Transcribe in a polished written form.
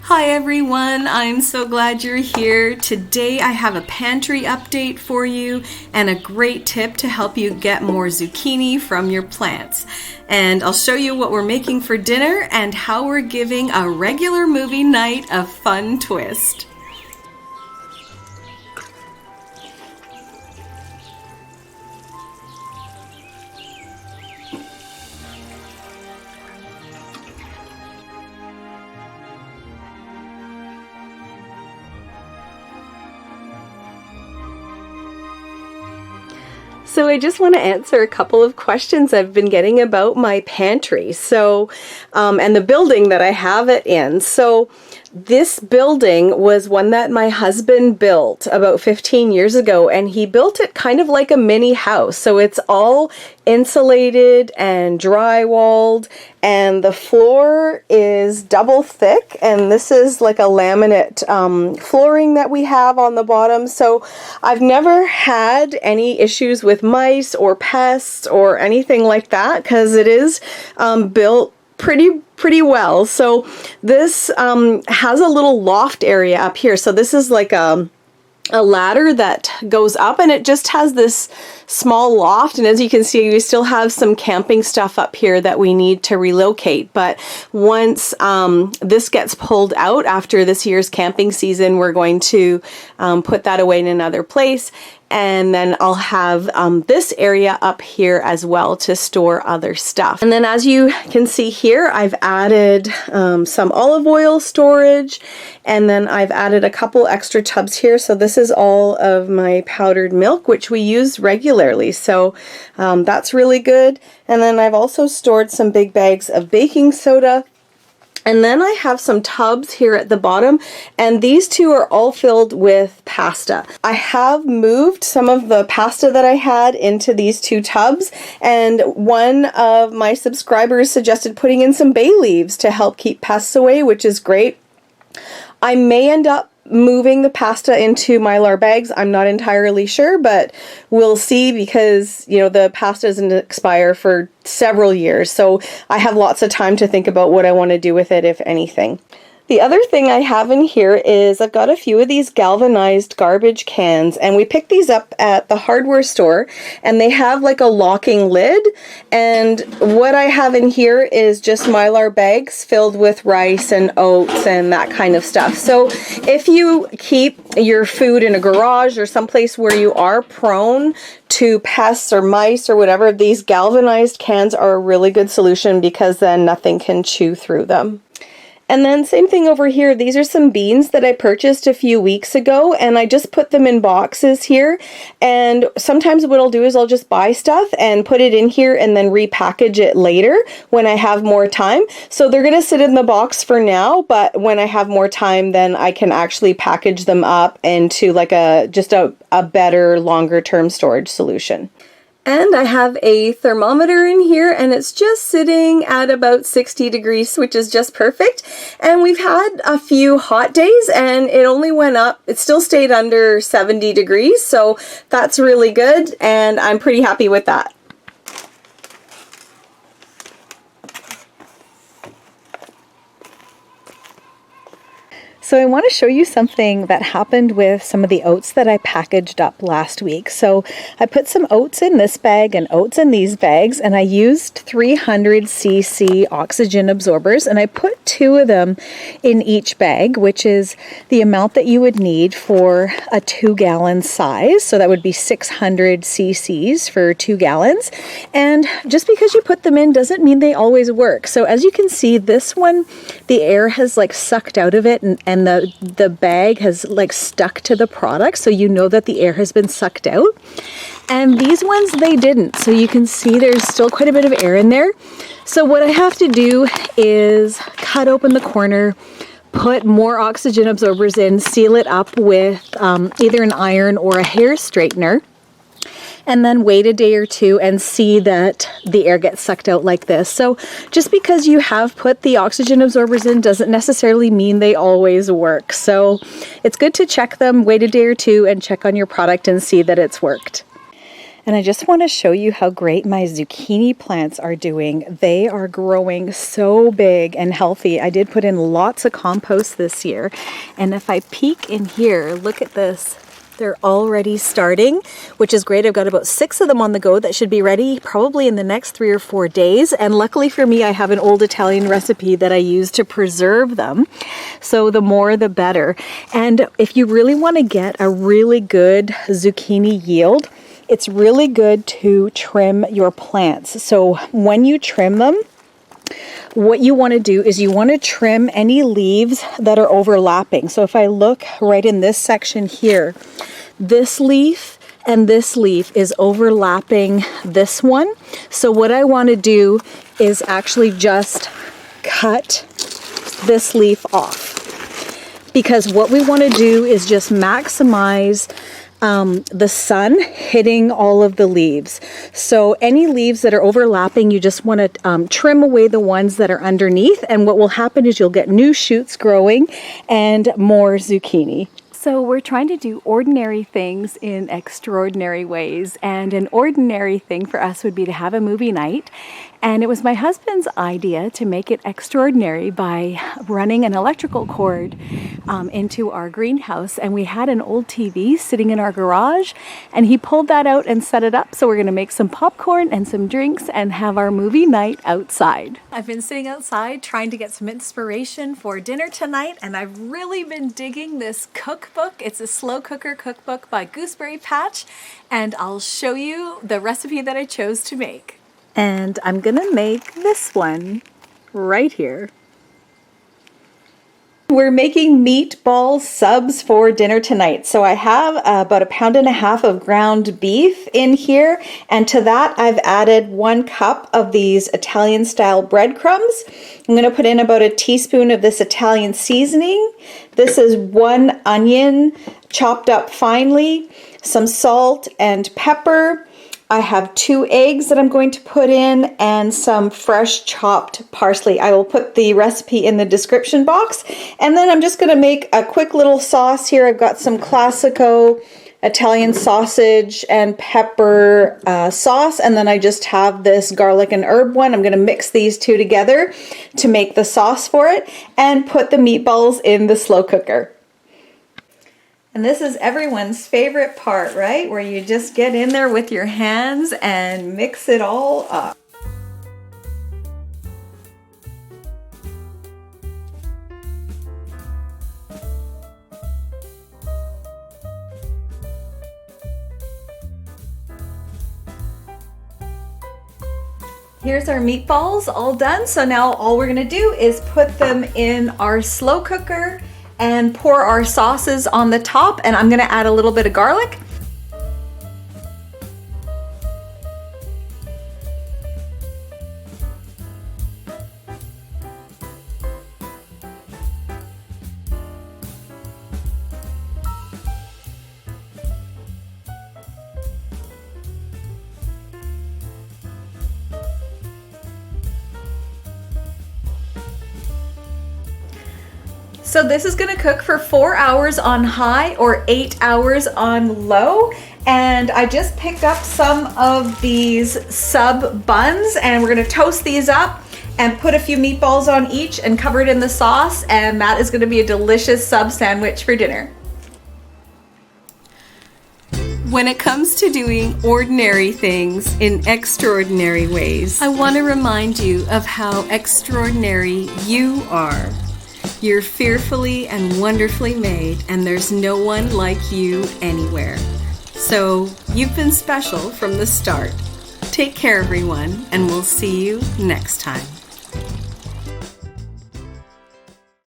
Hi everyone, I'm so glad you're here. Today I have a pantry update for you and a great tip to help you get more zucchini from your plants. And I'll show you what we're making for dinner and how we're giving a regular movie night a fun twist. So I just want to answer a couple of questions I've been getting about my pantry. And the building that I have it in. So this building was one that my husband built about 15 years ago, and he built it kind of like a mini house. So it's all insulated and drywalled, and the floor is double thick, and this is like a laminate flooring that we have on the bottom. So I've never had any issues with mice or pests or anything like that because it is built pretty well. So this has a little loft area up here. So this is like a ladder that goes up, and it just has this small loft, and as you can see, we still have some camping stuff up here that we need to relocate. But once this gets pulled out after this year's camping season, we're going to put that away in another place. And then I'll have this area up here as well to store other stuff. And then as you can see here, I've added some olive oil storage, and then I've added a couple extra tubs here. So this is all of my powdered milk, which we use regularly. So that's really good. And then I've also stored some big bags of baking soda. And then I have some tubs here at the bottom, and these two are all filled with pasta. I have moved some of the pasta that I had into these two tubs, and one of my subscribers suggested putting in some bay leaves to help keep pests away, which is great. I may end up moving the pasta into Mylar bags. I'm not entirely sure, but we'll see, because the pasta doesn't expire for several years, so I have lots of time to think about what I want to do with it, if anything. The other thing I have in here is I've got a few of these galvanized garbage cans, and we picked these up at the hardware store, and they have like a locking lid. And what I have in here is just Mylar bags filled with rice and oats and that kind of stuff. So if you keep your food in a garage or someplace where you are prone to pests or mice or whatever, these galvanized cans are a really good solution, because then nothing can chew through them. And then same thing over here. These are some beans that I purchased a few weeks ago, and I just put them in boxes here. And sometimes what I'll do is I'll just buy stuff and put it in here and then repackage it later when I have more time. So they're going to sit in the box for now, but when I have more time, then I can actually package them up into like a better longer term storage solution. And I have a thermometer in here, and it's just sitting at about 60 degrees, which is just perfect. And we've had a few hot days, and it only went up. It still stayed under 70 degrees, so that's really good, and I'm pretty happy with that. So I want to show you something that happened with some of the oats that I packaged up last week. So I put some oats in this bag and oats in these bags, and I used 300cc oxygen absorbers, and I put 2 of them in each bag, which is the amount that you would need for a 2-gallon size. So that would be 600 cc's for 2 gallons. And just because you put them in doesn't mean they always work. So as you can see, this one, the air has like sucked out of it, and the bag has like stuck to the product, so you know that the air has been sucked out. And these ones, they didn't. So you can see there's still quite a bit of air in there. So what I have to do is cut open the corner, put more oxygen absorbers in, seal it up with either an iron or a hair straightener, and then wait a day or two and see that the air gets sucked out like this. So just because you have put the oxygen absorbers in doesn't necessarily mean they always work. So it's good to check them, wait a day or two, and check on your product and see that it's worked. And I just want to show you how great my zucchini plants are doing. They are growing so big and healthy. I did put in lots of compost this year. And if I peek in here, look at this. They're already starting, which is great. I've got about 6 of them on the go that should be ready probably in the next 3 or 4 days. And luckily for me, I have an old Italian recipe that I use to preserve them. So the more, the better. And if you really want to get a really good zucchini yield, it's really good to trim your plants. So when you trim them, what you want to do is you want to trim any leaves that are overlapping. So if I look right in this section here, this leaf and this leaf is overlapping this one. So what I want to do is actually just cut this leaf off, because what we want to do is just maximize the sun hitting all of the leaves. So any leaves that are overlapping, you just want to trim away the ones that are underneath, and what will happen is you'll get new shoots growing and more zucchini. So we're trying to do ordinary things in extraordinary ways, and an ordinary thing for us would be to have a movie night. And it was my husband's idea to make it extraordinary by running an electrical cord into our greenhouse. And we had an old TV sitting in our garage, and he pulled that out and set it up. So we're going to make some popcorn and some drinks and have our movie night outside. I've been sitting outside trying to get some inspiration for dinner tonight, and I've really been digging this cookbook. It's a slow cooker cookbook by Gooseberry Patch, and I'll show you the recipe that I chose to make. And I'm gonna make this one right here. We're making meatball subs for dinner tonight. So I have about 1.5 pounds of ground beef in here. And to that, I've added 1 cup of these Italian style breadcrumbs. I'm gonna put in about a teaspoon of this Italian seasoning. This is 1 onion chopped up finely, some salt and pepper. I have 2 eggs that I'm going to put in and some fresh chopped parsley. I will put the recipe in the description box. And then I'm just going to make a quick little sauce here. I've got some Classico Italian sausage and pepper sauce. And then I just have this garlic and herb one. I'm going to mix these 2 together to make the sauce for it and put the meatballs in the slow cooker. And this is everyone's favorite part, right? Where you just get in there with your hands and mix it all up. Here's our meatballs all done. So now all we're gonna do is put them in our slow cooker and pour our sauces on the top, and I'm gonna add a little bit of garlic. So this is gonna cook for 4 hours on high or 8 hours on low. And I just picked up some of these sub buns, and we're gonna toast these up and put a few meatballs on each and cover it in the sauce. And that is gonna be a delicious sub sandwich for dinner. When it comes to doing ordinary things in extraordinary ways, I want to remind you of how extraordinary you are. You're fearfully and wonderfully made, and there's no one like you anywhere. So you've been special from the start. Take care, everyone, and we'll see you next time.